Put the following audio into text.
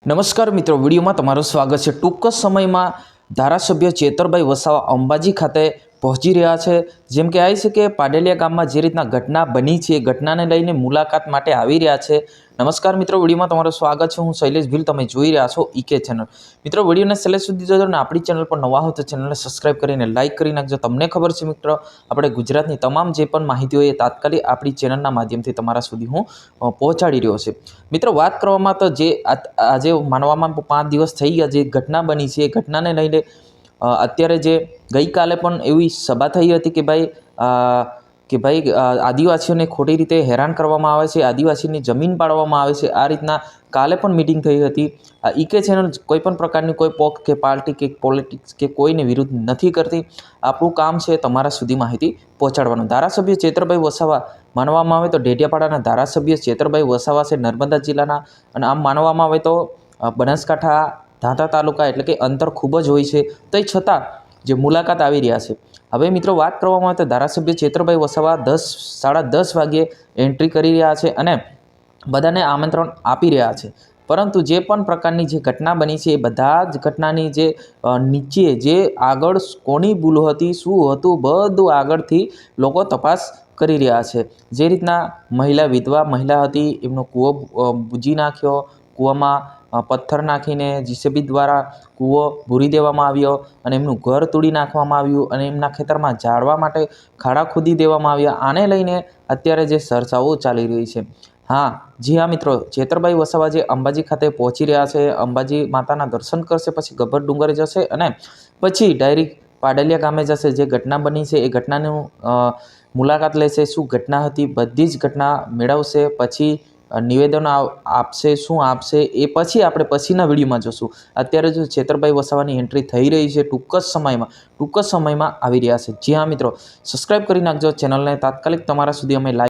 નમસ્કાર મિત્રો, વિડીયોમાં તમારું સ્વાગત છે। ટૂંક જ સમયમાં ધારાસભ્ય ચેતરભાઈ વસાવા અંબાજી ખાતે પહોંચી રહ્યા છે। જેમ કે આવી છે કે પાડેલિયા ગામમાં જે રીતના ઘટના બની છે એ ઘટનાને લઈને મુલાકાત માટે આવી રહ્યા છે। નમસ્કાર મિત્રો, વિડીયોમાં તમારું સ્વાગત છે। હું શૈલેષ ભીલ, તમે જોઈ રહ્યા છો ઈકે ચેનલ। મિત્રો, વિડીયોને છેલ્લે સુધી જોજો અને આપણી ચેનલ પર નવા હો તો ચેનલને સબસ્ક્રાઈબ કરીને લાઇક કરી નાખજો। તમને ખબર છે મિત્રો, આપણે ગુજરાતની તમામ જે પણ માહિતી હોય એ તાત્કાલિક આપણી ચેનલના માધ્યમથી તમારા સુધી હું પહોંચાડી રહ્યો છે। મિત્રો, વાત કરવામાં તો જે આજે માનવામાં 5 દિવસ થઈ ગયા જે ઘટના બની છે એ ઘટનાને લઈને અત્યારે જે ગઈકાલે પણ એવી સભા થઈ હતી કે ભાઈ આદિવાસીઓને ખોટી રીતે હેરાન કરવામાં આવે છે, આદિવાસીની જમીન પાડવામાં આવે છે। આ રીતના કાલે પણ મિટિંગ થઈ હતી। ઈકે ચેનલ કોઈ પણ પ્રકારની કોઈ પક્ષ કે પાર્ટી કે પોલિટિક્સ કે કોઈને વિરુદ્ધ નથી કરતી। આપણું કામ છે તમારા સુધી માહિતી પહોંચાડવાનું। ધારાસભ્ય ચેતરભાઈ વસાવા માનવામાં આવે તો ડેડિયાપાડાના ધારાસભ્ય ચેતરભાઈ વસાવા છે નર્મદા જિલ્લાના, અને આમ માનવામાં આવે તો બનાસકાંઠા ધાંધા તાલુકા એટલે કે અંતર ખૂબ જ હોય છે, તે છતાં જે મુલાકાત આવી રહ્યા છે। હવે મિત્રો, વાત કરવામાં આવે તો ધારાસભ્ય ચેતરભાઈ વસાવા 10:30 વાગ્યે એન્ટ્રી કરી રહ્યા છે અને બધાને આમંત્રણ આપી રહ્યા છે। પરંતુ જે પણ પ્રકારની જે ઘટના બની છે એ બધા જ ઘટનાની જે નીચે જે આગળ કોની ભૂલ હતી, શું હતું, બધું આગળથી લોકો તપાસ કરી રહ્યા છે। જે રીતના વિધવા મહિલા હતી, એમનો કૂવો બૂજી નાખ્યો, કૂવામાં પથ્થર નાખીને જીસીબી દ્વારા કૂવો ભૂરી દેવામાં આવ્યો અને એમનું ઘર તોડી નાખવામાં આવ્યું અને એમના ખેતરમાં ઝાડવા માટે ખાડા ખોદી દેવામાં આવ્યા। આને લઈને અત્યારે જે ચર્ચાઓ ચાલી રહી છે। જી હા મિત્રો, ચેતરભાઈ વસાવા જે અંબાજી ખાતે પહોંચી રહ્યા છે, અંબાજી માતાના દર્શન કરશે, પછી ગબ્બર ડુંગરે જશે અને પછી ડાયરેક્ટ પાડેલિયા ગામે જશે। જે ઘટના બની છે એ ઘટનાનું મુલાકાત લેશે, શું ઘટના હતી બધી જ ઘટના મેળવશે, પછી નિવેદન આપશે, શું આપશે એ પછી આપણે પછીના વિડીયોમાં જોશું। અત્યારે જો ચેતરભાઈ વસાવાની એન્ટ્રી થઈ રહી છે, ટૂંક જ સમયમાં આવી રહ્યા છે। જી હા મિત્રો, સબસ્ક્રાઈબ કરી નાખજો ચેનલને, તાત્કાલિક તમારા સુધી અમે લાઈવ